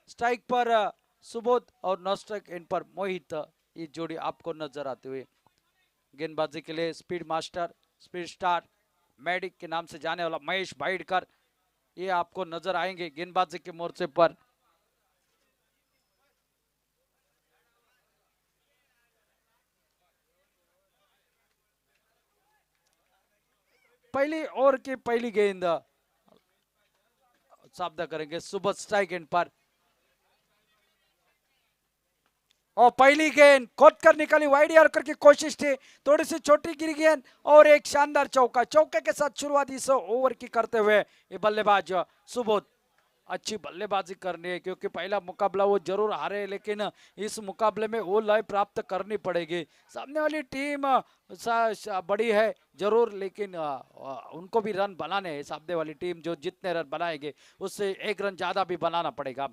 Strike पर सुबोध और non strike and पर मोहित, ये जोड़ी आपको नजर आते हुए। गेंदबाजी के लिए speed master, speed star, medic के नाम से जाने वाला महेश भाईडकर, ये आपको नजर आएंगे गेंदबाजी के मोर्चे पर। पहली ओवर की पहली गेंद सामना करेंगे सुबह स्ट्राइक एंड पर, और पहली गेंद खोद कर निकली, वाइड यॉर्कर की कोशिश थी, थोड़ी सी छोटी गिरी गेंद और एक शानदार चौका। चौके के साथ शुरुआत इस ओवर की करते हुए ये बल्लेबाज सुबोध, अच्छी बल्लेबाजी करनी है क्योंकि पहला मुकाबला वो जरूर हारे, लेकिन इस मुकाबले में वो लय प्राप्त करनी पड़ेगी। सामने वाली टीम बड़ी है जरूर, लेकिन उनको भी रन बनाने हैं। सामने वाली टीम जो जितने रन बनाएंगे उससे एक रन ज्यादा भी बनाना पड़ेगा।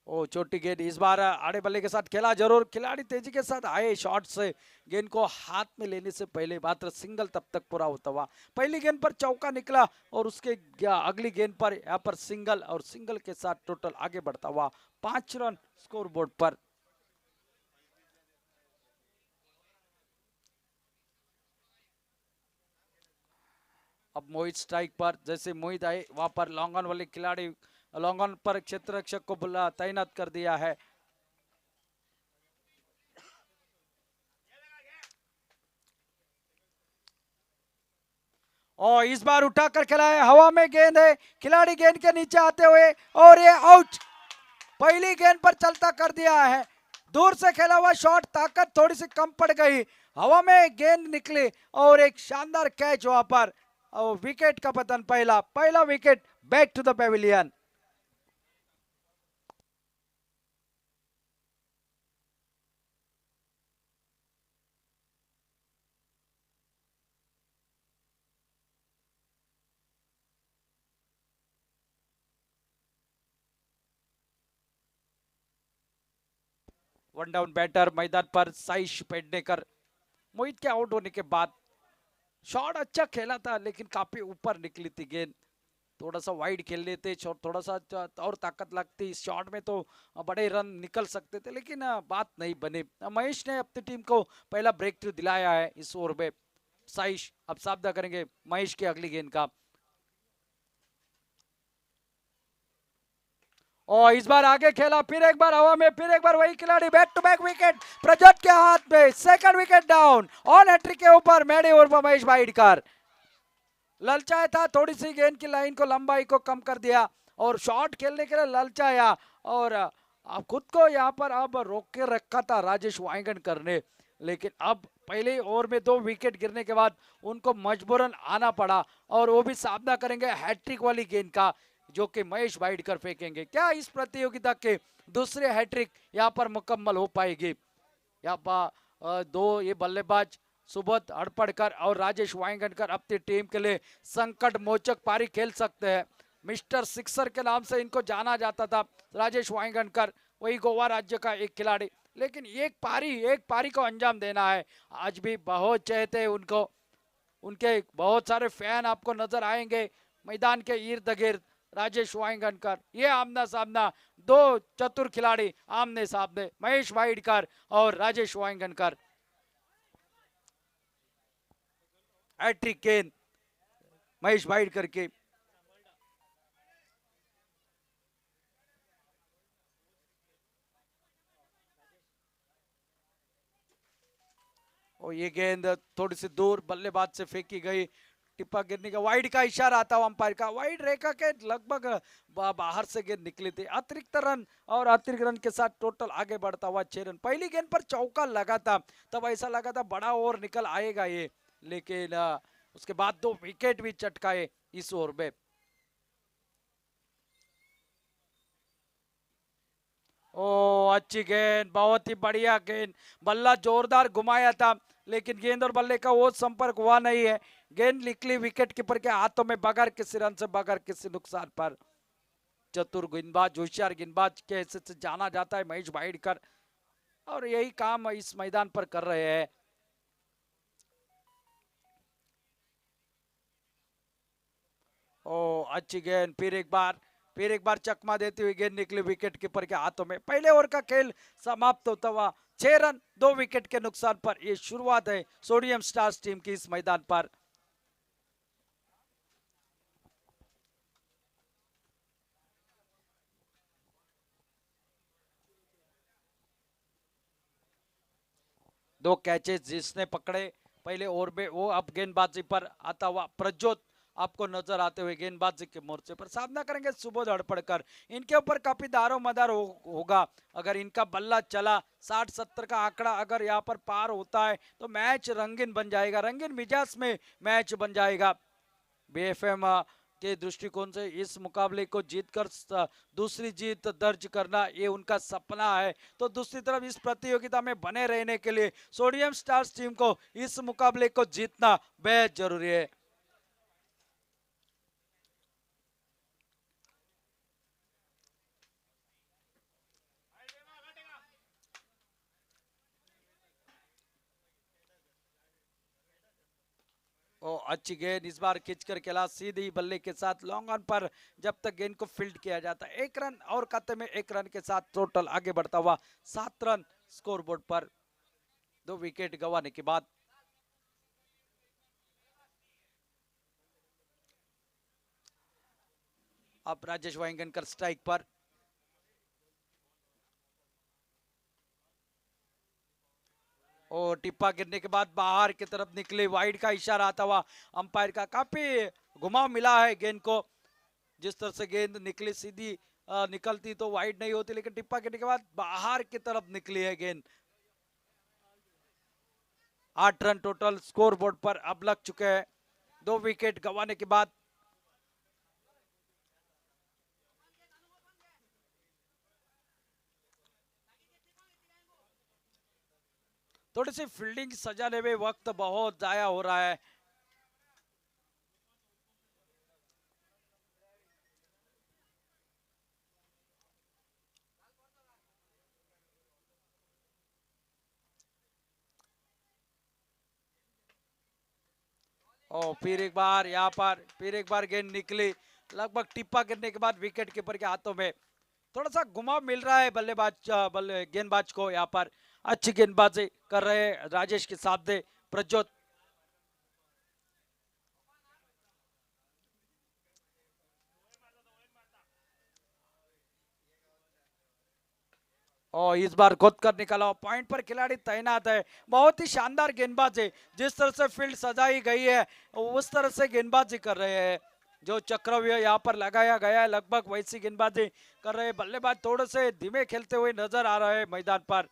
ओ छोटी गेंद इस बार आड़े बल्ले के साथ खेला जरूर, खिलाड़ी तेजी के साथ आए शॉट से गेंद को हाथ में लेने से पहले मात्र सिंगल तब तक पूरा होता हुआ। पहली गेंद पर चौका निकला और उसके अगली गेंद पर यहाँ पर सिंगल, और सिंगल के साथ टोटल आगे बढ़ता हुआ 5 रन स्कोर बोर्ड पर। अब मोहित स्ट्राइक पर, जैसे मोहित आए वहां पर लॉन्ग ऑन वाले खिलाड़ी, लॉन्ग ऑन पर क्षेत्र रक्षक को बुला तैनात कर दिया है। और इस बार उठाकर खेला है, हवा में गेंद है, खिलाड़ी गेंद के नीचे आते हुए और ये आउट। पहली गेंद पर चलता कर दिया है, दूर से खेला हुआ शॉट, ताकत थोड़ी सी कम पड़ गई, हवा में गेंद निकली और एक शानदार कैच वहां पर, और विकेट का पतन, पहला पहला wicket, back to the pavilion. One down batter मैदान पर साइश पेडनेकर। मोहित के आउट होने के बाद शॉट अच्छा खेला था, लेकिन काफी ऊपर निकली थी गेंद, थोड़ा सा वाइड खेल लेते, थोड़ा सा और ताकत लगती इस शॉट में तो बड़े रन निकल सकते थे, लेकिन बात नहीं बनी। महेश ने अपनी टीम को पहला ब्रेक थ्रू दिलाया है इस ओवर में। साइश अब सामना करेंगे महेश की अगली गेंद का, और इस बार आगे खेला, फिर एक बार हवा में, फिर एक बार वही खिलाड़ी, बैक टू बैक विकेट प्रजट के हाथ में, second wicket down, on hattrick के ऊपर मेडी और महेश भाईडकर। ललचाया था, थोड़ी सी गेंद की लाइन को, लंबाई को कम कर दिया और शॉट खेलने के लिए ललचाया, और अब खुद को यहाँ पर अब रोक के रखा था राजेश वांगणकर ने, लेकिन अब पहले ओवर में 2 विकेट गिरने के बाद उनको मजबूरन आना पड़ा, और वो भी सामना करेंगे हैट्रिक वाली गेंद का जो कि महेश वाइडकर फेंकेंगे। क्या इस प्रतियोगिता के दूसरे हैट्रिक यहाँ पर मुकम्मल हो पाएगी? यहाँ पर दो ये बल्लेबाज सुबोध हड़पड़कर और राजेश वांगणकर अपनी टीम के लिए संकट मोचक पारी खेल सकते हैं। मिस्टर सिक्सर के नाम से इनको जाना जाता था राजेश वांगणकर, वही गोवा राज्य का एक खिलाड़ी, लेकिन एक पारी को अंजाम देना है। आज भी बहुत चाहते हैं उनको, उनके बहुत सारे फैन आपको नजर आएंगे मैदान के इर्द गिर्द। राजेश वांगणकर, ये आमना सामना, 2 चतुर खिलाड़ी आमने सामने, महेश वाइडकर और राजेश वांगणकर। हैट्रिक गेंद महेश वाइडकर की, और ये गेंद थोड़ी सी दूर बल्लेबाज से फेंकी गई, टिप्पा गिरने का, वाइड का इशारा आता हुआ अंपायर का, वाइड रेखा के लगभग बाहर से गेंद निकली थी। अतिरिक्त रन, और अतिरिक्त रन के साथ टोटल आगे बढ़ता हुआ 6 रन। पहली गेंद पर चौका लगा था, तब ऐसा लगा था बड़ा ओवर निकल आएगा ये, लेकिन उसके बाद 2 विकेट भी चटकाए इस ओवर में। ओ अच्छी गेंद, बहुत ही बढ़िया गेंद, बल्ला जोरदार घुमाया था, लेकिन गेंद और बल्ले का वो संपर्क हुआ नहीं है। गेंद निकली विकेट कीपर के हाथों में बगैर किसी रन से, बगैर किसी नुकसान पर। चतुर गेंदबाज, होशियार गेंदबाज के हैसियत से जाना जाता है महेश भाईडकर, और यही काम इस मैदान पर कर रहे हैं। ओ अच्छी गेंद, फिर एक बार फिर एक बार चकमा देती हुई गेंद निकली विकेट कीपर के हाथों में। पहले ओवर का खेल समाप्त होता हुआ 6 रन 2 विकेट के नुकसान पर ये शुरुआत है सोडियम स्टार्स टीम की इस मैदान पर। दो कैचेस जिसने पकड़े पहले ओवर में वो अब गेंदबाजी पर आता हुआ प्रज्योत आपको नजर आते हुए गेंदबाजी के मोर्चे पर सामना करेंगे सुबोध हड़पड़कर। इनके ऊपर काफी दारो मदार होगा। अगर इनका बल्ला चला 60-70 का आंकड़ा अगर यहाँ पर पार होता है तो मैच रंगीन बन जाएगा, रंगीन मिजाज में मैच बन जाएगा। बीएफएम के दृष्टिकोण से इस मुकाबले को जीतकर दूसरी जीत दर्ज करना ये उनका सपना है। तो दूसरी तरफ इस प्रतियोगिता में बने रहने के लिए सोडियम स्टार्स टीम को इस मुकाबले को जीतना बेहद जरूरी है। अच्छी गेंद इस बार खींचकर खेला सीधी बल्ले के साथ लॉन्ग ऑन पर। जब तक गेंद को फील्ड किया जाता है 1 रन और खाते में 1 रन के साथ टोटल आगे बढ़ता हुआ 7 रन स्कोरबोर्ड पर 2 विकेट गंवाने के बाद। अब राजेश वाइंगनकर स्ट्राइक पर। और टिप्पा गिरने के बाद बाहर की तरफ निकले, वाइड का इशारा आता हुआ अंपायर का। काफी घुमाव मिला है गेंद को, जिस तरह से गेंद निकली सीधी निकलती तो वाइड नहीं होती, लेकिन टिप्पा गिरने के बाद बाहर की तरफ निकली है गेंद। 8 रन टोटल स्कोर बोर्ड पर अब लग चुके हैं 2 विकेट गंवाने के बाद। थोड़ी सी फील्डिंग सजाने में वक्त बहुत जाया हो रहा है। और फिर एक बार यहाँ पर फिर एक बार गेंद निकली, लगभग टिप्पा गिरने के बाद विकेट कीपर के हाथों में। थोड़ा सा घुमाव मिल रहा है गेंदबाज को। यहाँ पर अच्छी गेंदबाजी कर रहे हैं राजेश के सामने प्रज्योत। और इस बार खुद कर निकाला, पॉइंट पर खिलाड़ी तैनात है। बहुत ही शानदार गेंदबाज है, जिस तरह से फील्ड सजाई गई है उस तरह से गेंदबाजी कर रहे हैं। जो चक्रव्यूह यहाँ पर लगाया गया है लगभग वैसी गेंदबाजी कर रहे हैं। बल्लेबाज थोड़े से धीमे खेलते हुए नजर आ रहे हैं मैदान पर।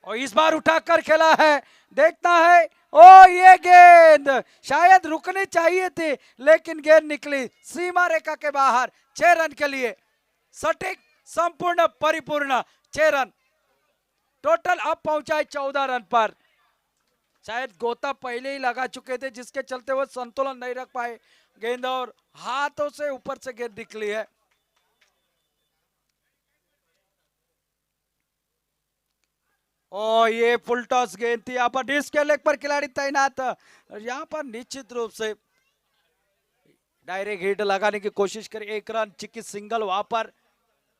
और इस बार उठाकर खेला है, देखता है। ओ ये गेंद शायद रुकनी चाहिए थी, लेकिन गेंद निकली सीमा रेखा के बाहर। 6 रन के लिए सटीक संपूर्ण परिपूर्ण 6 रन टोटल अब पहुंचा है 14 रन पर। शायद गोता पहले ही लगा चुके थे, जिसके चलते वो संतुलन नहीं रख पाए गेंद और हाथों से ऊपर से गेंद निकली है। और ये फुल टॉस गेंद थी, यहाँ पर डिस्क के लेग पर खिलाड़ी तैनात। यहाँ पर निश्चित रूप से डायरेक्ट हिट लगाने की कोशिश करी, 1 रन चिक्की सिंगल वहां पर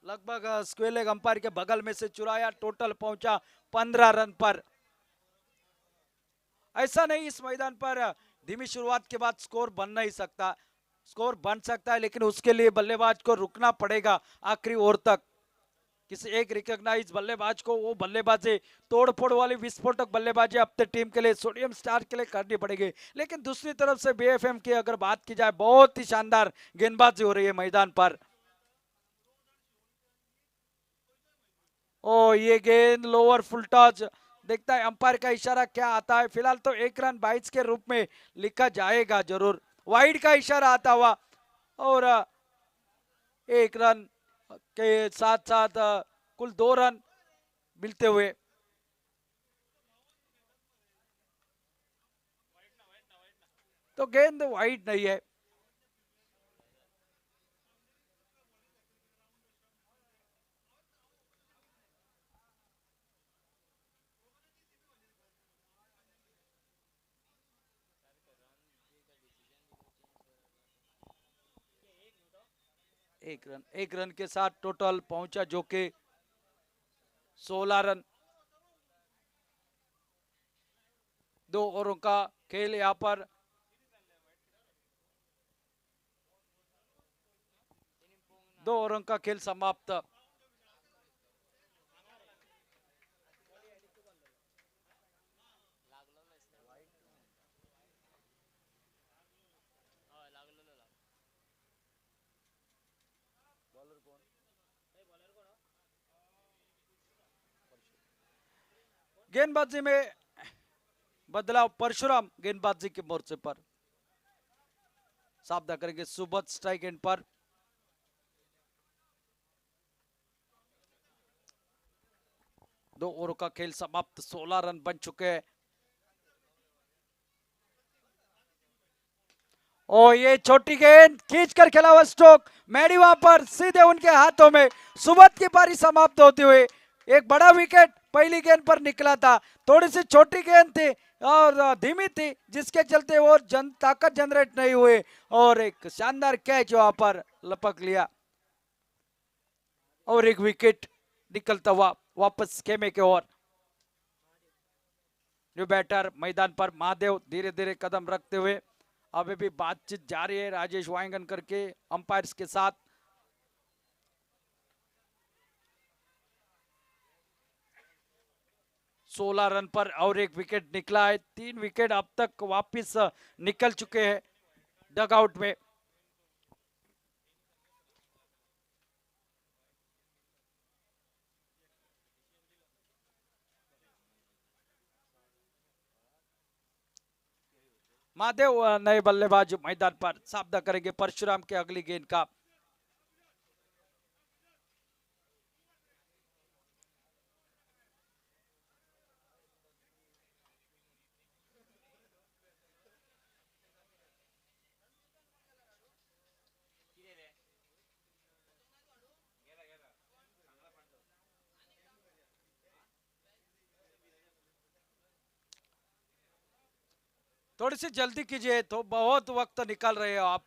लगभग स्क्वेयर लेग अंपायर के बगल में से चुराया। टोटल पहुंचा 15 रन पर। ऐसा नहीं इस मैदान पर धीमी शुरुआत के बाद स्कोर बन नहीं सकता, स्कोर बन सकता है, लेकिन उसके लिए बल्लेबाज को रुकना पड़ेगा आखिरी ओवर तक। किसी एक रिकॉग्नाइज बल्लेबाज को वो बल्लेबाजी तोड़फोड़ वाली विस्फोटक बल्लेबाजी अपने टीम के लिए सोडियम स्टार के लिए करनी पड़ेगी। लेकिन दूसरी तरफ से बीएफएम की अगर बात की जाए, बहुत ही शानदार गेंदबाजी हो रही है मैदान पर। ओ ये गेंद लोअर फुल टॉस, देखता है अंपायर का इशारा क्या आता है। फिलहाल तो 1 रन 22 के रूप में लिखा जाएगा जरूर। वाइड का इशारा आता हुआ और 1 रन के साथ साथ कुल 2 रन मिलते हुए। तो गेंद वाइड नहीं है। एक रन के साथ टोटल पहुंचा जो कि 16 रन। 2 ओवरों का खेल यहां पर। दो ओवरों का खेल समाप्त। गेंदबाजी में बदलाव, परशुराम गेंदबाजी के मोर्चे पर सामना करेंगे सुबोध स्ट्राइक एंड पर। दो ओवरों का खेल समाप्त, 16 रन बन चुके हैं। ओ ये छोटी गेंद खींचकर खेला हुआ स्ट्रोक, मैडी वहां पर सीधे उनके हाथों में। सुबोध की पारी समाप्त होते हुए एक बड़ा विकेट पहली गेंद पर निकला था। थोड़ी सी छोटी गेंद थी और धीमी थी, जिसके चलते वो ताकत जनरेट नहीं हुई और एक शानदार कैच वहां पर लपक लिया और एक विकेट निकलता हुआ वापस खेमे के ओर। न्यू बैटर मैदान पर महादेव धीरे धीरे कदम रखते हुए। अभी भी बातचीत जारी है राजेश वांगनकर के अंपायर्स के साथ। सोलह रन पर और एक विकेट निकला है। 3 विकेट अब तक वापस निकल चुके हैं डगआउट में। महादेव नए बल्लेबाज मैदान पर सामना करेंगे परशुराम के अगली गेंद का। थोड़ी सी जल्दी कीजिए, तो बहुत वक्त निकाल रहे हो आप।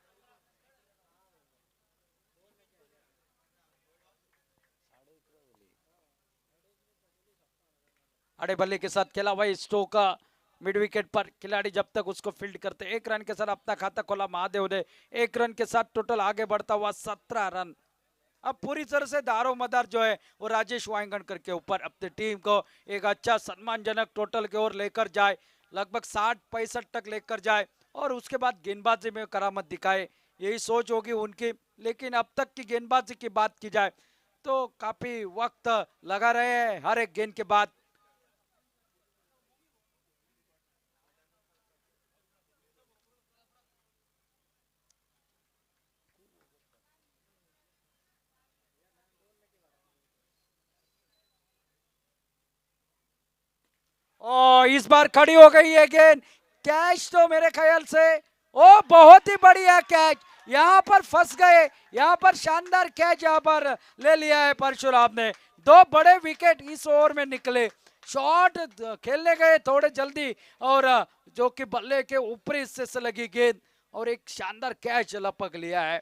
अड़े बल्ले के साथ खेला वही स्टोक मिड विकेट पर। खिलाड़ी जब तक उसको फील्ड करते, 1 रन के साथ अपना खाता खोला महादेव ने। 1 रन के साथ टोटल आगे बढ़ता हुआ 17 रन। अब पूरी तरह से दारो मदार जो है वो राजेश वांगनकर के ऊपर, अपनी टीम को एक अच्छा सम्मानजनक टोटल की ओर लेकर जाए, लगभग 60-65 तक लेकर जाए और उसके बाद गेंदबाजी में करामत दिखाए, यही सोच होगी उनकी। लेकिन अब तक की गेंदबाजी की बात की जाए तो काफी वक्त लगा रहे हैं हर एक गेंद के बाद। ओ इस बार खड़ी हो गई है गेंद। कैच तो मेरे ख्याल से ओ बहुत ही बढ़िया कैच, यहाँ पर फंस गए, यहाँ पर शानदार कैच यहाँ पर ले लिया है परशुराम ने। 2 बड़े विकेट इस ओवर में निकले। शॉट खेलने गए थोड़े जल्दी और जो कि बल्ले के ऊपरी हिस्से से लगी गेंद और एक शानदार कैच लपक लिया है।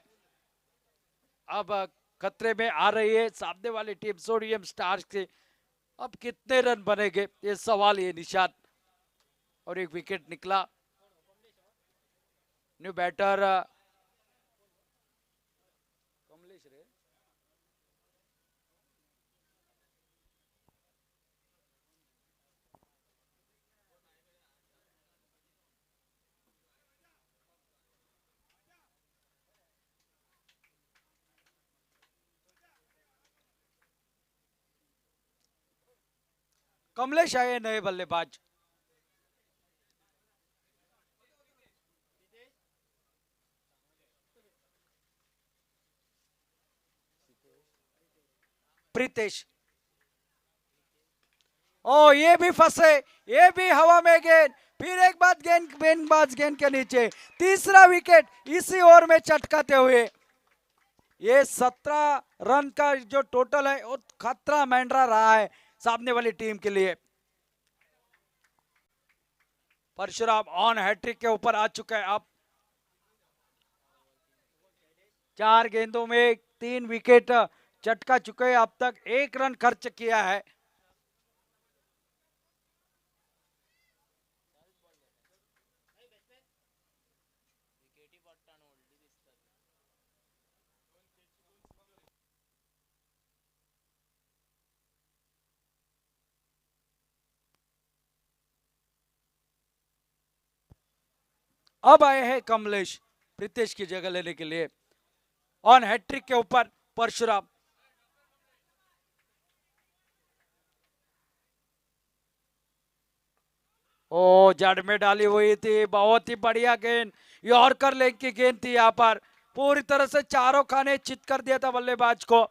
अब खतरे में आ रही है सामने वाली टीम सोडियम स्टार्स के। अब कितने रन बनेंगे ये सवाल, ये निशान। और एक विकेट निकला। न्यू बैटर कमलेश रे। कमलेश आए नए बल्लेबाज। प्रीतेश, ओ ये भी फंसे, ये भी हवा में गेंद, फिर एक बार गेंदबाज गेंद के नीचे। तीसरा विकेट इसी ओवर में चटकाते हुए। ये 17 रन का जो टोटल है वो खतरा मंडरा रहा है सामने वाली टीम के लिए। परशुराम ऑन हैट्रिक के ऊपर आ चुका है। अब 4 गेंदों में 3 विकेट चटका चुके हैं, अब तक 1 रन खर्च किया है। अब आए हैं कमलेश प्रीतेश की जगह लेने के लिए। ऑन हैट्रिक के ऊपर परशुराम। ओ जड़ में डाली हुई थी, बहुत ही बढ़िया गेंद, यॉर्कर लेग की गेंद थी। यहाँ पर पूरी तरह से चारों खाने चित कर दिया था बल्लेबाज को।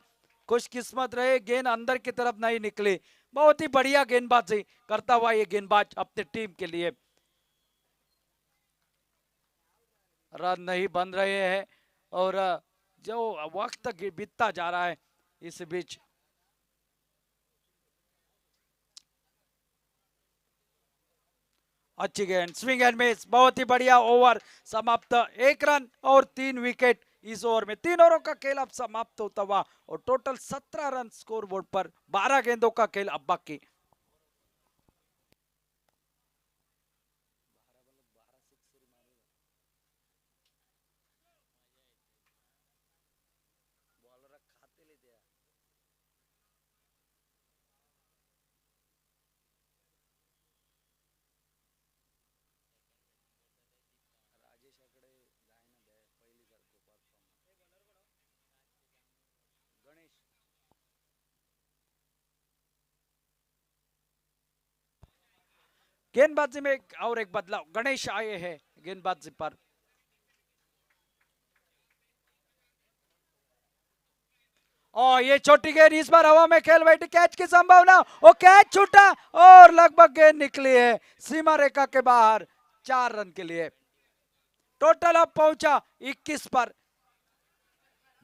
खुशकिस्मत रहे, गेंद अंदर की तरफ नहीं निकली। बहुत ही बढ़िया गेंदबाजी करता हुआ ये गेंदबाज अपनी टीम के लिए। रन नहीं बन रहे हैं और जो वक्त बीतता जा रहा है इस बीच। अच्छी गेंद, स्विंग एंड मिस, बहुत ही बढ़िया ओवर समाप्त। 1 रन और 3 विकेट इस ओवर में। 3 ओवरों का खेल अब समाप्त होता हुआ और टोटल 17 रन स्कोर बोर्ड पर। 12 गेंदों का खेल अब बाकी। गेंदबाजी में और एक बदलाव, गणेश आए हैं गेंदबाजी पर। और ये छोटी गेंद, इस बार हवा में खेल बैठी, कैच की संभावना, वो कैच छूटा और लगभग गेंद निकली है सीमा रेखा के बाहर। 4 रन के लिए टोटल अब पहुंचा 21 पर।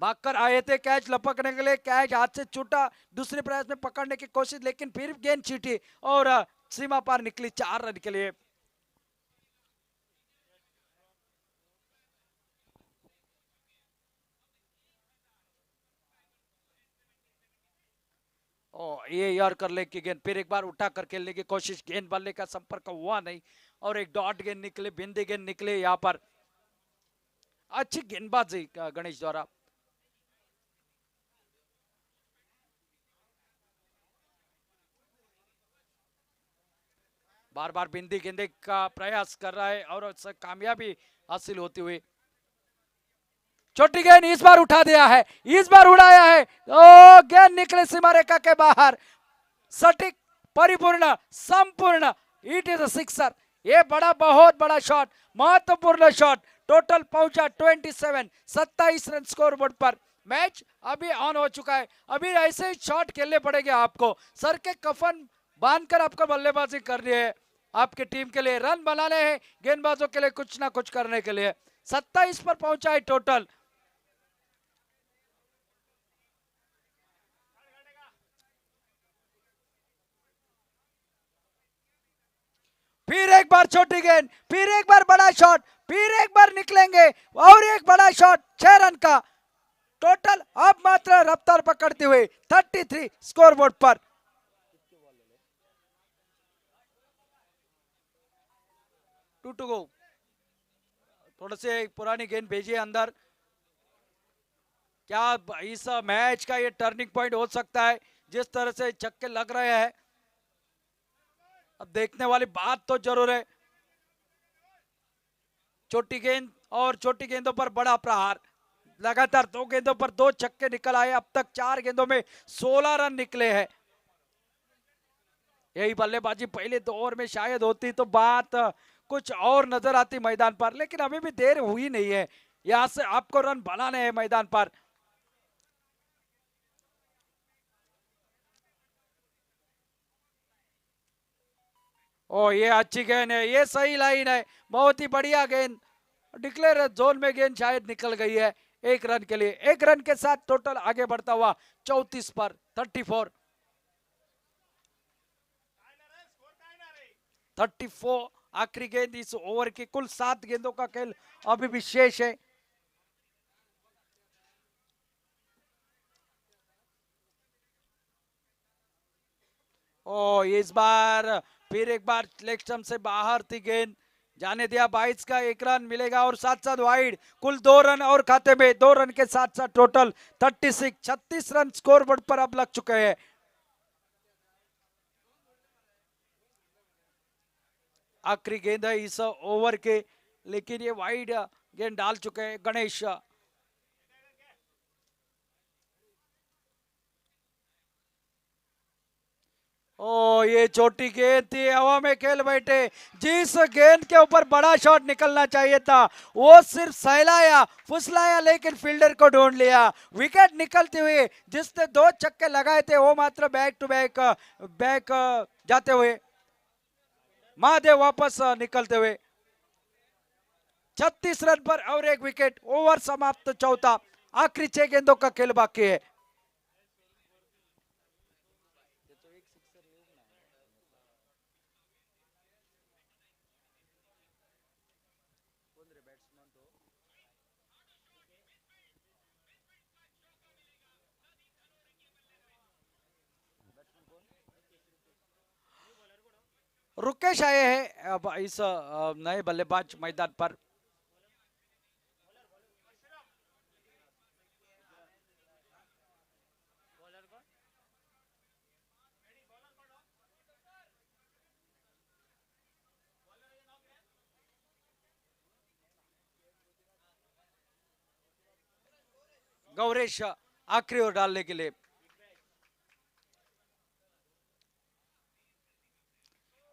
भागकर आए थे कैच लपकने के लिए, कैच हाथ से छूटा, दूसरे प्रयास में पकड़ने की कोशिश, लेकिन फिर गेंद छीटी और सीमा पार निकली 4 रन के लिए। ये यॉर्कर लेग की गेंद, फिर एक बार उठा कर खेलने की कोशिश, गेंद बल्ले का संपर्क हुआ नहीं और एक डॉट गेंद निकले, बिंदी गेंद निकले यहाँ पर। अच्छी गेंदबाजी गणेश द्वारा। बार बार बिंदी गेंदे का प्रयास कर रहा है और उससे कामयाबी हासिल होती हुई। छोटी गेंद इस बार उठा दिया है, इस बार उड़ाया है, ओ गेंद निकले सीमा रेखा के बाहर। सटीक, परिपूर्ण, संपूर्ण, इट इज अ सिक्सर। ये बड़ा, बहुत बड़ा शॉट, महत्वपूर्ण शॉट। टोटल पहुंचा 27, 27 रन स्कोर बोर्ड पर। मैच अभी ऑन हो चुका है। अभी ऐसे ही शॉट खेलने पड़ेंगे आपको, सर के कफन बांधकर आपको बल्लेबाजी करनी है। आपकी टीम के लिए रन बनाने हैं, गेंदबाजों के लिए कुछ ना कुछ करने के लिए। 27 पर पहुंचा है टोटल। फिर एक बार छोटी गेंद, फिर एक बार बड़ा शॉट, फिर एक बार निकलेंगे और एक बड़ा शॉट। 6 रन का टोटल अब मात्र रफ्तार पकड़ते हुए 33 स्कोरबोर्ड पर। To go. थोड़ा से पुरानी गेंद भेजिए अंदर। क्या इस मैच का ये टर्निंग पॉइंट हो सकता है, जिस तरह से छक्के लग रहे हैं। अब देखने वाली बात तो जरूर है। छोटी गेंद और छोटी गेंदों पर बड़ा प्रहार। लगातार 2 गेंदों पर 2 छक्के निकल आए। अब तक 4 गेंदों में 16 रन निकले हैं। यही बल्लेबाजी पहले 2 ओवर में शायद होती तो बात कुछ और नजर आती मैदान पर, लेकिन अभी भी देर हुई नहीं है। यहां से आपको रन बनाने हैं मैदान पर। ओ ये अच्छी गेंद है, ये सही लाइन है, बहुत ही बढ़िया गेंद। डिक्लेयर जोन में गेंद शायद निकल गई है। 1 रन के लिए, 1 रन के साथ टोटल आगे बढ़ता हुआ 34 पर 34। 34 आखिरी गेंद इस ओवर की। कुल 7 गेंदों का खेल अभी भी शेष है। ओ इस बार फिर एक बार लेग स्टंप से बाहर थी गेंद, जाने दिया। 22 का 1 रन मिलेगा और साथ साथ वाइड। कुल 2 रन और खाते में 2 रन के साथ साथ टोटल 36 रन स्कोर बोर्ड पर अब लग चुके हैं। आखिरी गेंद है इस ओवर के, लेकिन ये वाइड गेंद डाल चुके हैं गणेश। ओ ये छोटी गेंद थी, हवा में खेल बैठे। जिस गेंद के ऊपर बड़ा शॉट निकलना चाहिए था वो सिर्फ सहलाया फुसलाया, लेकिन फील्डर को ढूंढ लिया। विकेट निकलते हुए जिसने 2 छक्के लगाए थे वो मात्र बैक टू बैक जाते हुए महादेव वापस निकलते हुए 36 रन पर और 1 विकेट। ओवर समाप्त चौथा, आखिरी 6 गेंदों का खेल बाकी है। रुकेश आए हैं अब इस नए बल्लेबाज मैदान पर। गौरेश आखिरी ओवर डालने के लिए।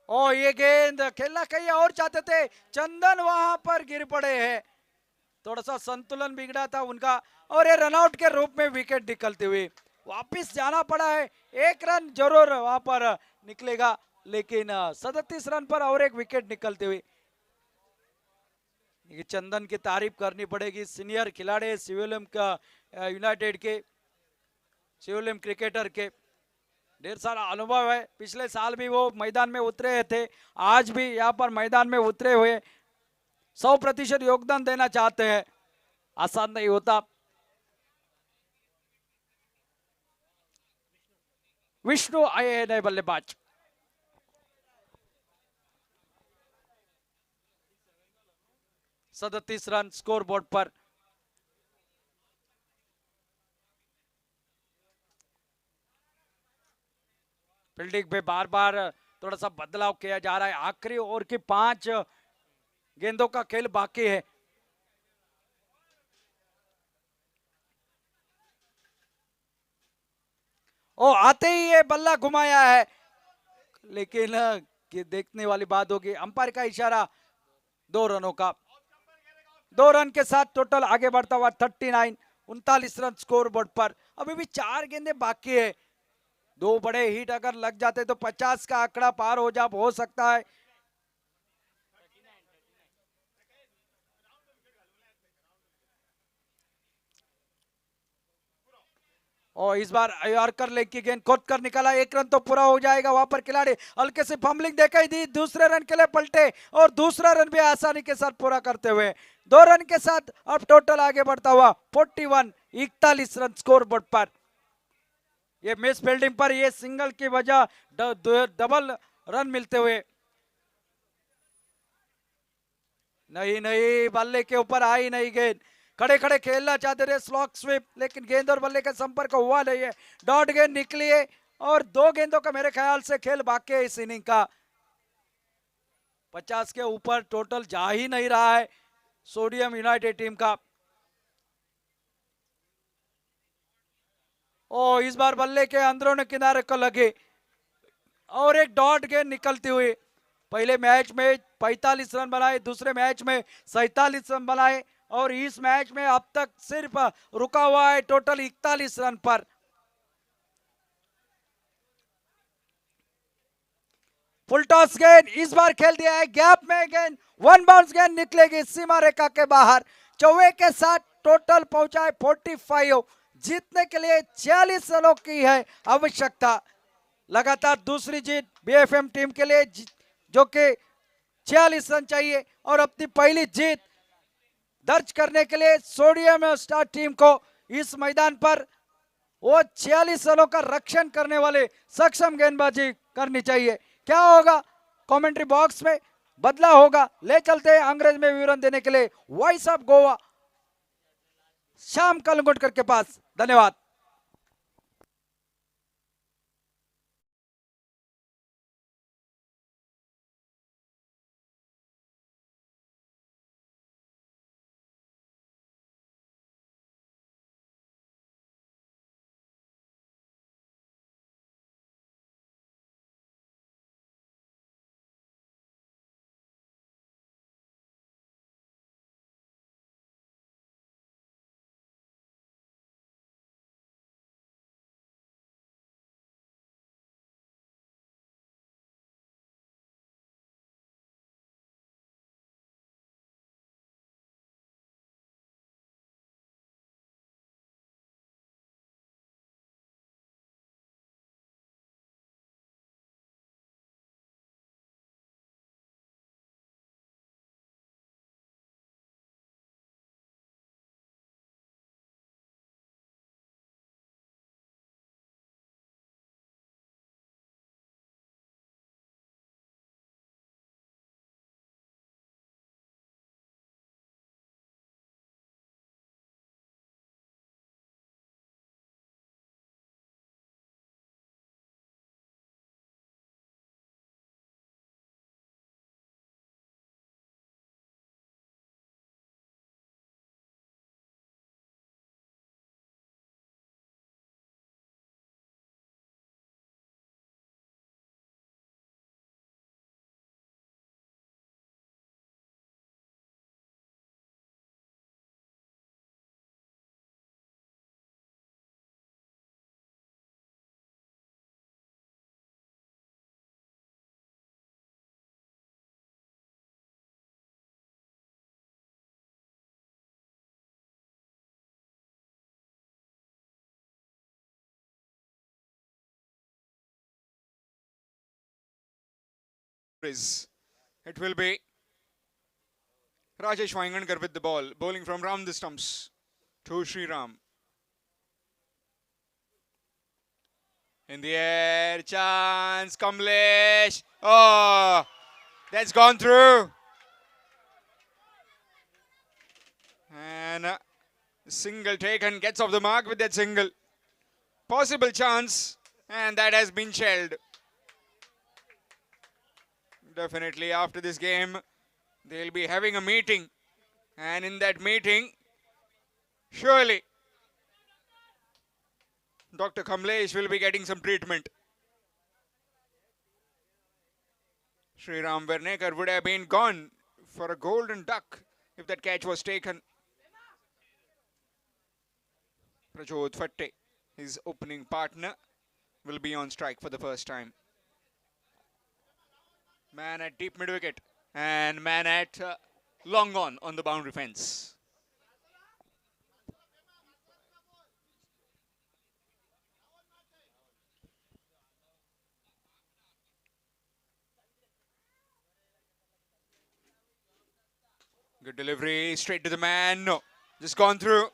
ओ ये गेंद खेलना कहीं और चाहते थे, चंदन वहां पर गिर पड़े हैं। थोड़ा सा संतुलन बिगड़ा था उनका और ये रनआउट के रूप में विकेट निकलते हुए वापिस जाना पड़ा है। 1 रन जरूर वहां पर निकलेगा, लेकिन 37 रन पर और 1 विकेट निकलते हुए चंदन की तारीफ करनी पड़ेगी। सीनियर खिलाड़ी शिवोलम का यूनाइटेड के शिवोलम क्रिकेटर के ढेर सारा अनुभव है। पिछले साल भी वो मैदान में उतरे थे, आज भी यहाँ पर मैदान में उतरे हुए 100% योगदान देना चाहते हैं। आसान नहीं होता। विष्णु आए हैं नए बल्लेबाज। सदतीस रन स्कोर बोर्ड पर। फील्डिंग पे बार बार थोड़ा सा बदलाव किया जा रहा है। आखिरी ओवर की 5 गेंदों का खेल बाकी है। ओ आते ही ये बल्ला घुमाया है, लेकिन देखने वाली बात होगी अंपायर का इशारा 2 रनों का। 2 रन के साथ टोटल आगे बढ़ता हुआ 39 रन स्कोर बोर्ड पर। अभी भी 4 गेंदें बाकी है। 2 बड़े हिट अगर लग जाते तो 50 का आंकड़ा पार हो सकता है। और इस बार यॉर्कर लेग की गेंद खोद कर निकाला, 1 रन तो पूरा हो जाएगा। वहां पर खिलाड़ी हल्के से फंबलिंग दिखाई दी, दूसरे रन के लिए पलटे और दूसरा रन भी आसानी के साथ पूरा करते हुए 2 रन के साथ अब टोटल आगे बढ़ता हुआ 41 रन स्कोर बोर्ड पर। ये मिस फील्डिंग पर ये सिंगल की वजह डबल रन मिलते हुए नहीं बल्ले के ऊपर आई नहीं गेंद। खड़े खड़े खेलना चाहते थे स्लॉक स्वीप, लेकिन गेंद और बल्ले का संपर्क हुआ नहीं है। डॉट गेंद निकली है और 2 गेंदों का मेरे ख्याल से खेल बाकी है इस इनिंग का। 50 के ऊपर टोटल जा ही नहीं रहा है सोडियम यूनाइटेड टीम का। ओ इस बार बल्ले के अंदरूनी किनारे को लगे और एक डॉट गेंद निकलती हुई। पहले मैच में 45 रन बनाए, दूसरे मैच में 47 रन बनाए और इस मैच में अब तक सिर्फ रुका हुआ है टोटल 41 रन पर। फुल टॉस गेंद इस बार खेल दिया है, गैप में गेंद 1 बाउंस गेंद निकलेगी सीमा रेखा के बाहर। चौवे के साथ टोटल पहुंचा है 45। जीतने के लिए 46 रनों की है आवश्यकता। लगातार दूसरी जीत बीएफएम टीम के लिए, जो कि 46 रन चाहिए और अपनी पहली जीत दर्ज करने के लिए सोडियम स्टार टीम को इस मैदान पर वो 46 रनों का रक्षण करने वाले सक्षम गेंदबाजी करनी चाहिए। क्या होगा कमेंट्री बॉक्स में बदला होगा। ले चलते हैं अंग्रेज में विवरण देने के लिए वॉइस ऑफ गोवा श्याम कलंगुटकर के पास। धन्यवाद। It will be Rajesh Vaingankar with the ball, bowling from round the stumps to Sri Ram. In the air, chance, Kamlesh. Oh, that's gone through. And single taken, gets off the mark with that single. Possible chance, and that has been shelled. Definitely after this game, they'll be having a meeting. And in that meeting, surely Dr. Kamlesh will be getting some treatment. Sri Ram Varnekar would have been gone for a golden duck if that catch was taken. Prajot Fatte, his opening partner, will be on strike for the first time. Man at deep mid wicket and man at long on the boundary fence. Good delivery, straight to the man. No, just gone through.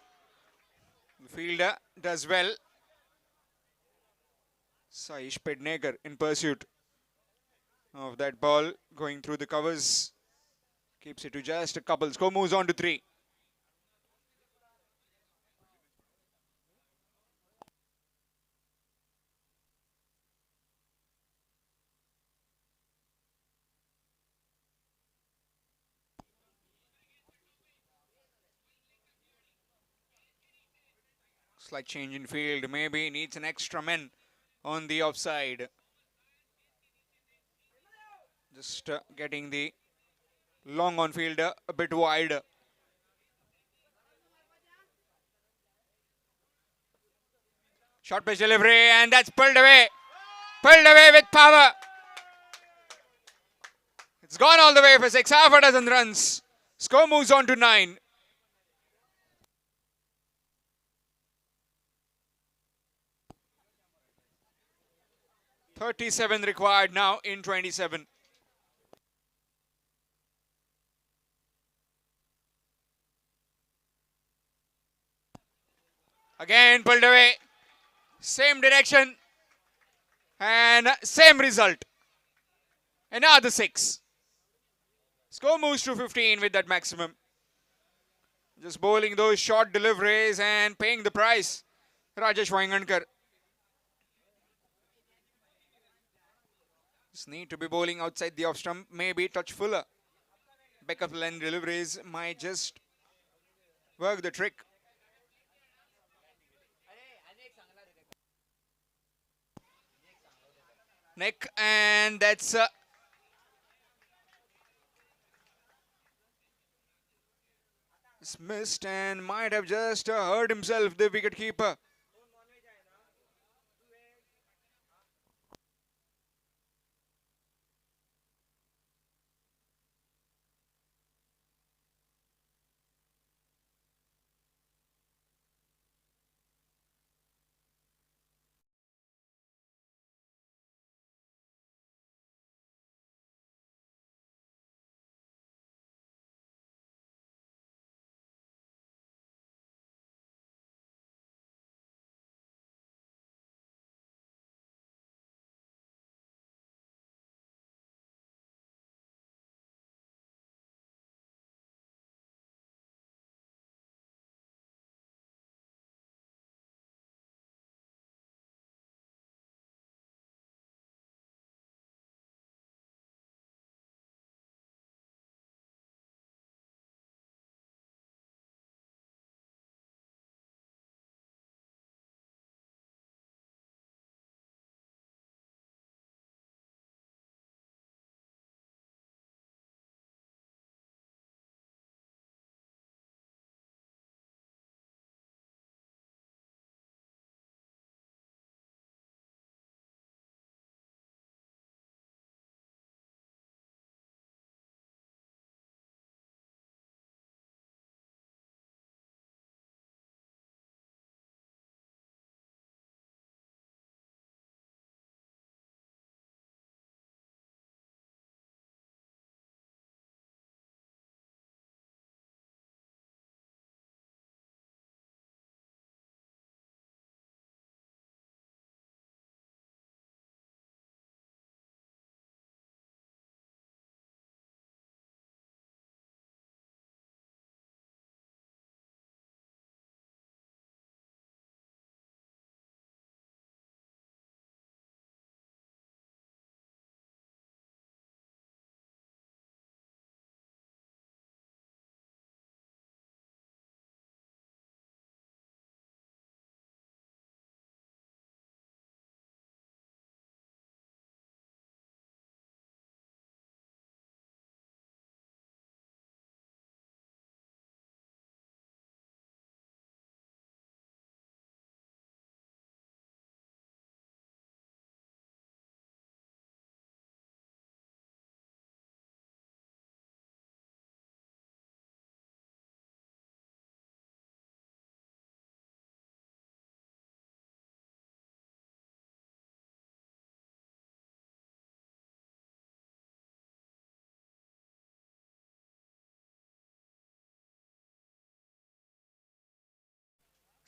The fielder does well. Saish Pednekar in pursuit of that ball, going through the covers. Keeps it to just a couple. Score moves on to 3. Slight change in field. Maybe needs an extra man on the offside. Just getting the long on fielder a bit wide. Short pitch delivery, and that's pulled away. Pulled away with power. It's gone all the way for 6, half a dozen runs. Score moves on to 9. .37 required now in 27. Again pulled away. Same direction. And same result. Another 6. Score moves to 15 with that maximum. Just bowling those short deliveries and paying the price. Rajesh Wangankar. Just need to be bowling outside the off stump. Maybe touch fuller. Backup line deliveries might just work the trick. Neck, and that's it's missed and might have just hurt himself, the wicket keeper.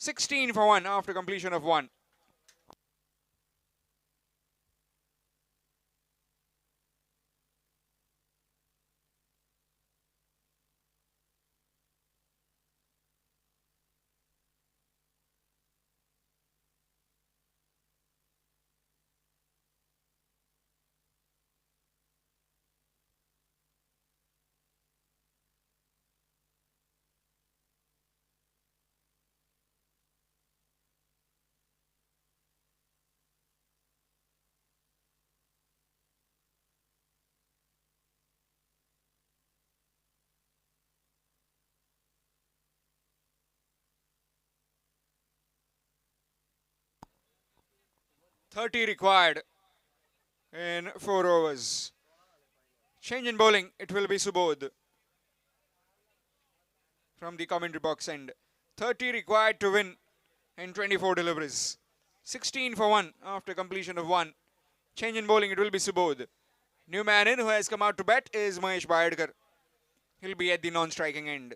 Sixteen for 1 after completion of 1. Thirty required in 4 overs. Change in bowling, it will be Subodh from the commentary box end. 30 required to win in 24 deliveries. 16 for 1 after completion of 1. Change in bowling, it will be Subodh. New man in who has come out to bat is Mahesh Bayadkar. He'll be at the non-striking end.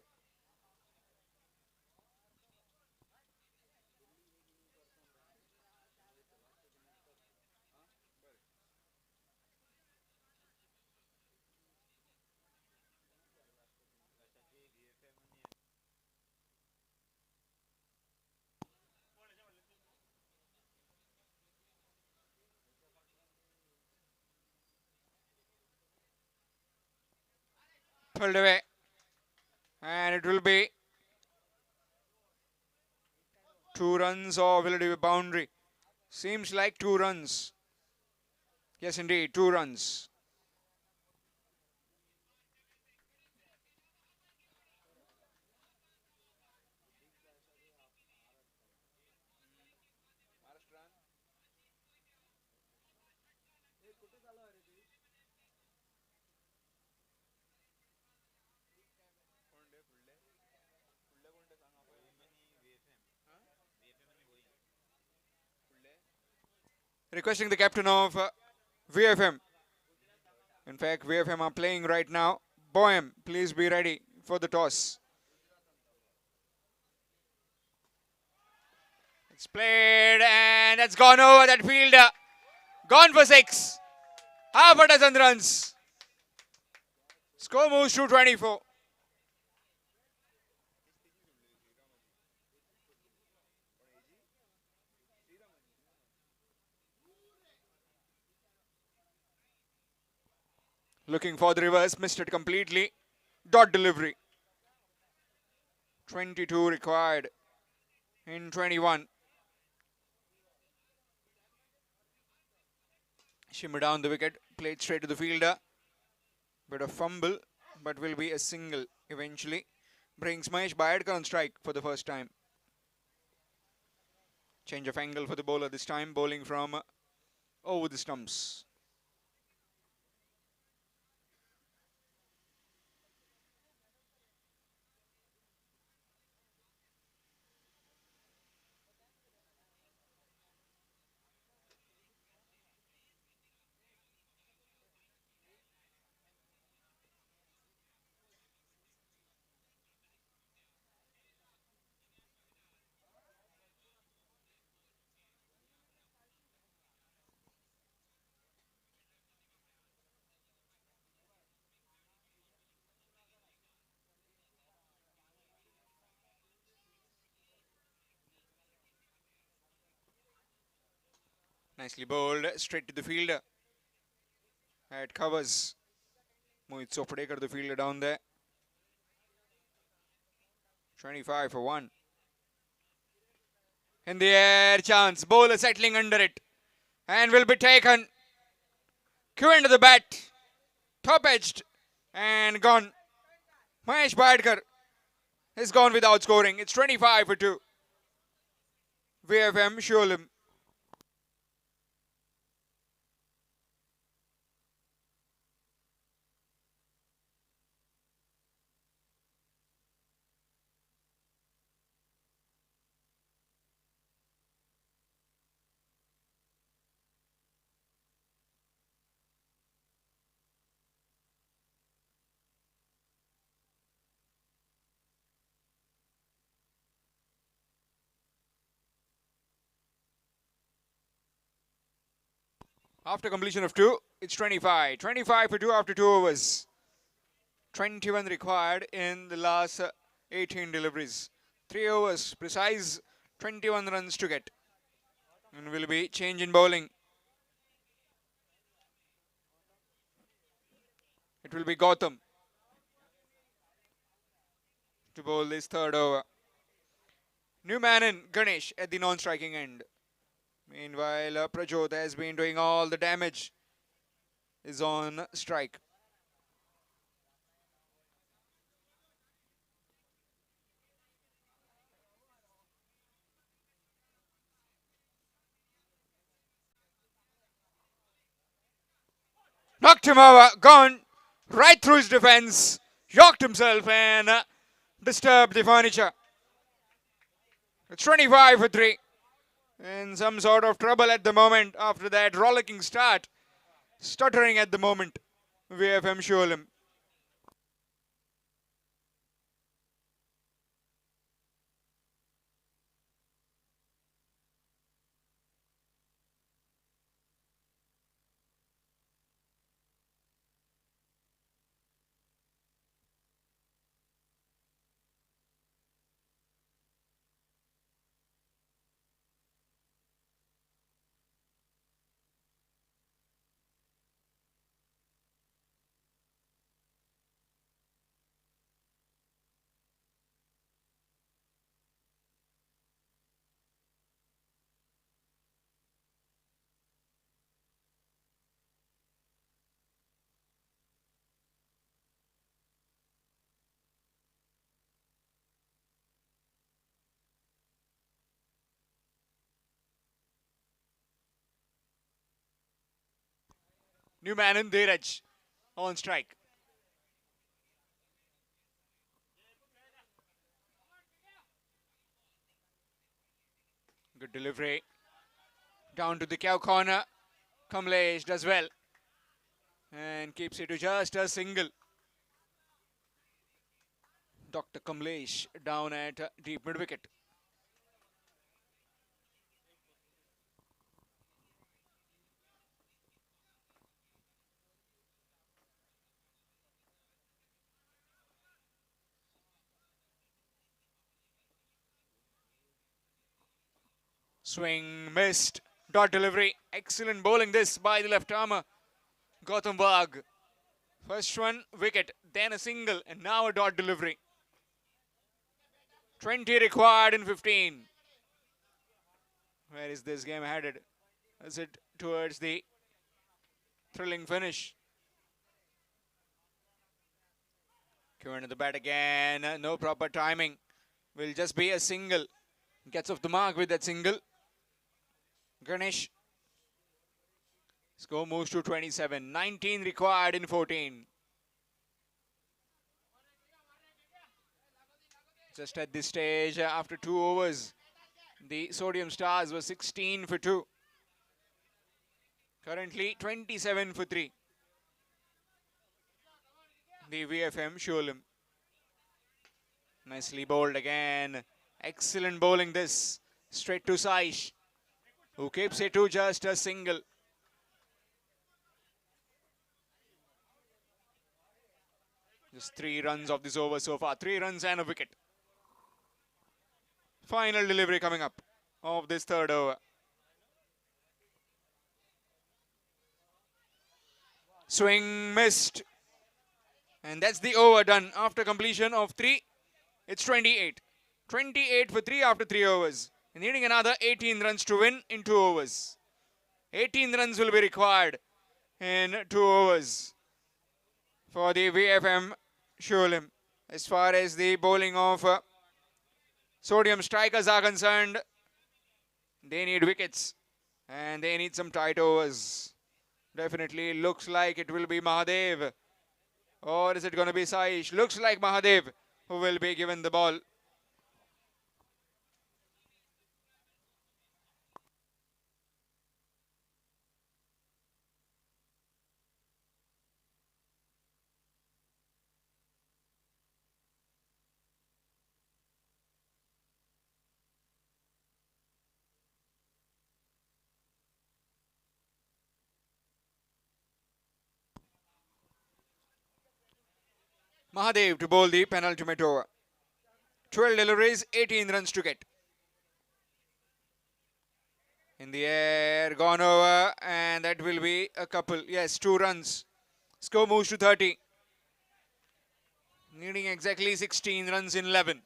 pulled away. And it will be 2 runs, or will it be a boundary? Seems like 2 runs. Yes, indeed, 2 runs. Requesting the captain of VFM. In fact, VFM are playing right now. Boehm, please be ready for the toss. It's played and that's gone over that fielder. Gone for 6. Half a dozen runs. Score moves to 24. Looking for the reverse, missed it completely. Dot delivery. 22 required in 21. Shimmer down the wicket, played straight to the fielder. Bit of fumble, but will be a single eventually. Brings Mahesh Bayadkar on strike for the first time. Change of angle for the bowler this time, bowling from over the stumps. Nicely bowled, straight to the fielder. It covers. Mohit Sopadekar, the fielder down there. 25 for 1. In the air, chance. Bowler settling under it. And will be taken. Cue into the bat. Top edged. And gone. Mahesh Bayadkar is gone without scoring. It's 25 for 2. VFM Sholem. After completion of 2, it's 25. 25 for 2 after 2 overs. 21 required in the last 18 deliveries. 3 overs, precise 21 runs to get. And will be change in bowling. It will be Gautam to bowl this third over. New man in, Ganesh at the non-striking end. Meanwhile, Prajot has been doing all the damage. Is on strike. Knocked him over, gone right through his defense, yorked himself and disturbed the furniture. It's 25 for 3. In some sort of trouble at the moment after that rollicking start. Stuttering at the moment. VFM Sholem. New man in Dheeraj on strike. Good delivery. Down to the cow corner. Kamlesh does well. And keeps it to just a single. Dr. Kamlesh down at deep mid wicket. Swing missed. Dot delivery. Excellent bowling this by the left armour. Gautam Wagh. First one wicket, then a single, and now a dot delivery. 20 required in 15. Where is this game headed? Is it towards the thrilling finish? Curran at the bat again. No proper timing. Will just be a single. Gets off the mark with that single. Ganesh. Score moves to 27. 19 required in 14. Just at this stage, after 2 overs, the Sodium Stars were 16 for 2. Currently 27 for 3. The VFM Sholem. Nicely bowled again. Excellent bowling this. Straight to Saish, who keeps it to just a single. Just 3 runs of this over so far. 3 runs and a wicket. Final delivery coming up of this third over. Swing missed. And that's the over done. After completion of 3, it's 28. 28 for 3 after 3 overs. Needing another 18 runs to win in 2 overs. 18 runs will be required in 2 overs for the VFM Sholem. As far as the bowling of Sodium strikers are concerned, they need wickets and they need some tight overs. Definitely looks like it will be Mahadev, or is it going to be Saish? Looks like Mahadev who will be given the ball. Mahadev to bowl the penultimate over. 12 deliveries, 18 runs to get. In the air, gone over, and that will be a couple. Yes, 2 runs. Score moves to 30. Needing exactly 16 runs in 11.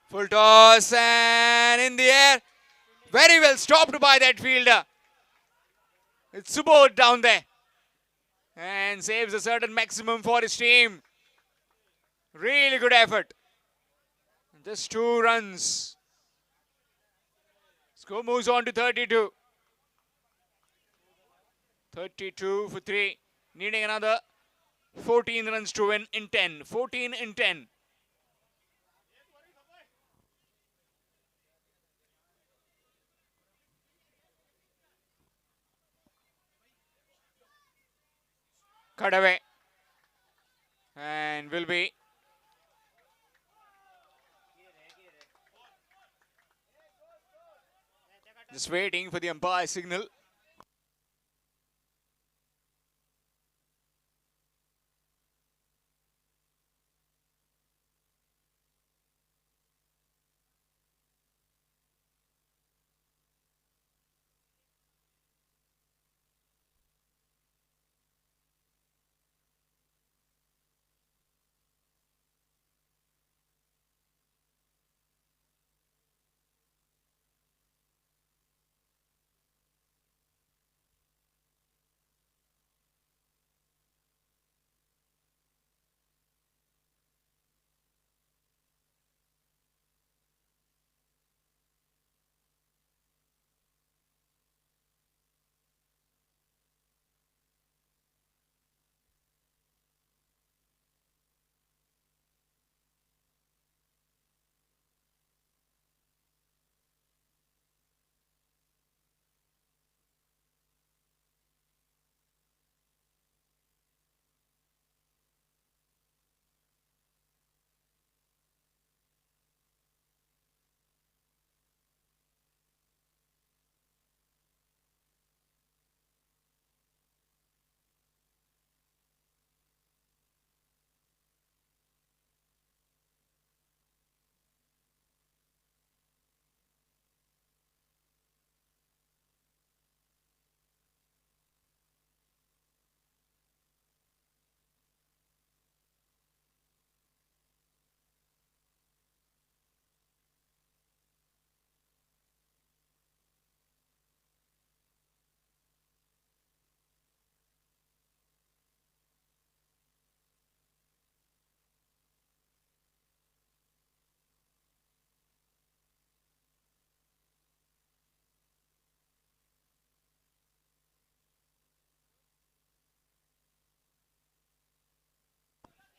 Full toss and in the air. Very well stopped by that fielder. It's Subodh down there. And saves a certain maximum for his team. Really good effort. Just 2 runs. Score moves on to 32. 32 for 3. Needing another 14 runs to win in 10. 14 in 10. Cut away. And will be just waiting for the umpire signal.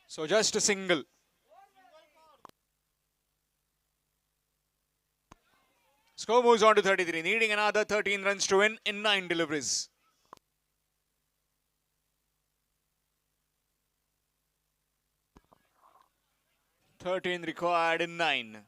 So just a single. Score moves on to 33, needing another 13 runs to win in 9 deliveries. Thirteen required in 9.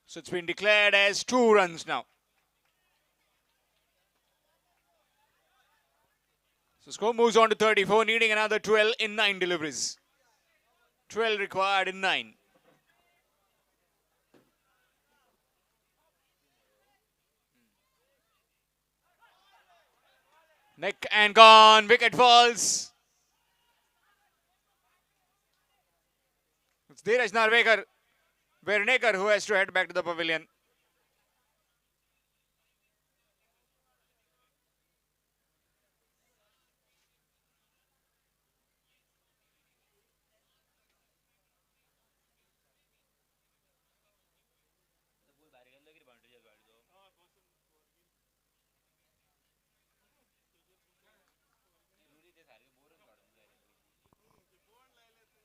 So it's been declared as 2 runs now. So score moves on to 34, needing another 12 in 9 deliveries. 12 required in 9. Neck and gone, wicket falls. It's Dheeraj Verneker who has to head back to the pavilion.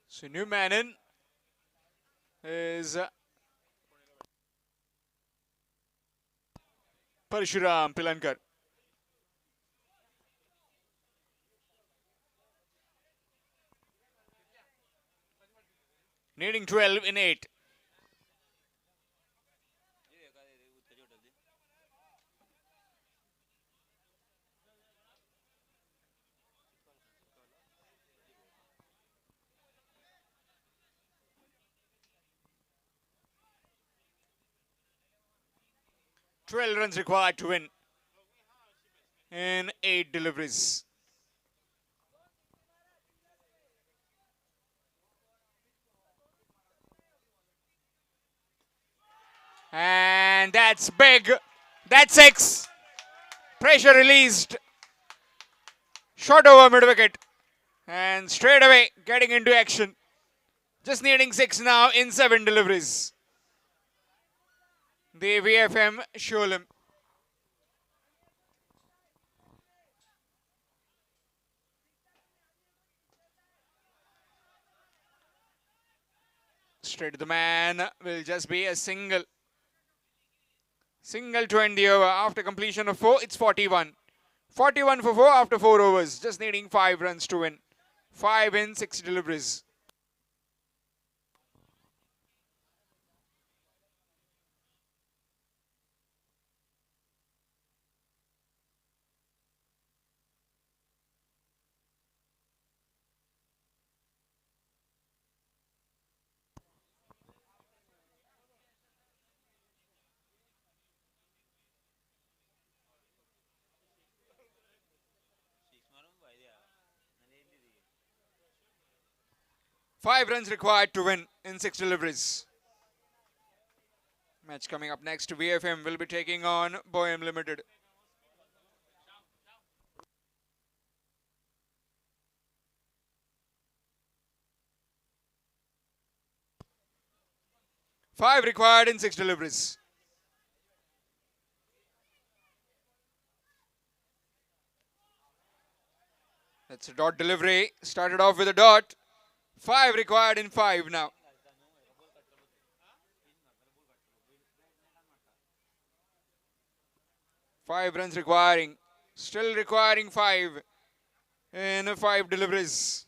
So new man in is Parshuram Pilankar. Needing 12 in 8. Twelve runs required to win in 8 deliveries. And that's big. That's 6. Pressure released. Shot over mid wicket. And straight away getting into action. Just needing 6 now in 7 deliveries. The VFM Sholem. Straight to the man will just be a single. Single 20 over after completion of 4. It's 41. 41 for 4 after 4 overs. Just needing 5 runs to win. 5 in 6 deliveries. Five runs required to win in 6 deliveries. Match coming up next. VFM will be taking on Boehm Limited. Five required in 6 deliveries. That's a dot delivery. Started off with a dot. 5 required in 5 now. Five runs requiring. Still requiring 5 in 5 deliveries.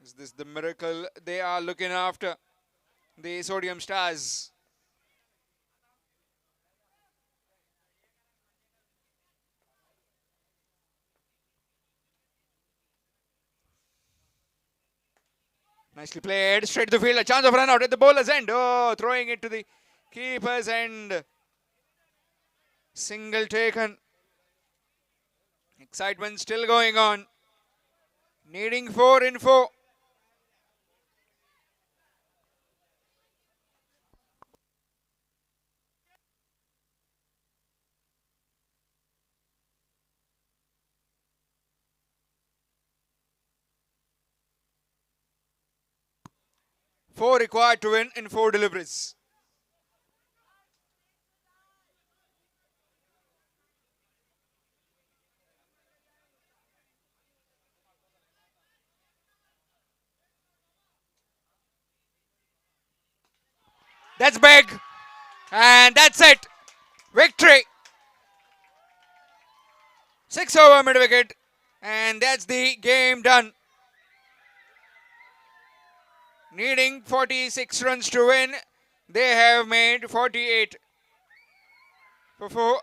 Is this the miracle they are looking after? The Sodium Stars. Nicely played. Straight to the field. A chance of run out at the bowler's end. Oh, throwing it to the keeper's end. Single taken. Excitement still going on. Needing 4 in 4. 4 required to win in 4 deliveries. That's big. And that's it. Victory. 6 over mid wicket. And that's the game done. Needing 46 runs to win, they have made 48 for 4.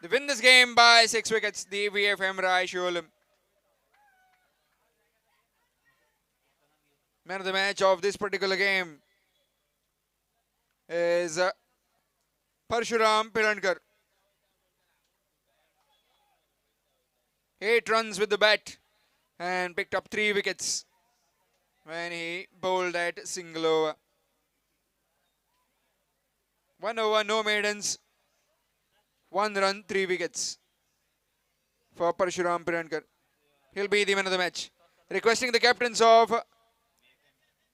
They win this game by 6 wickets, the VFM Rai Shulam. Man of the match of this particular game is Parshuram Pirankar. 8 runs with the bat and picked up 3 wickets when he bowled at single over. 1 over, no maidens, 1 run, 3 wickets for Parshuram Pirankar. He'll be the man of the match. Requesting the captains of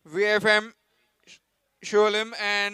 VFM, Shulam and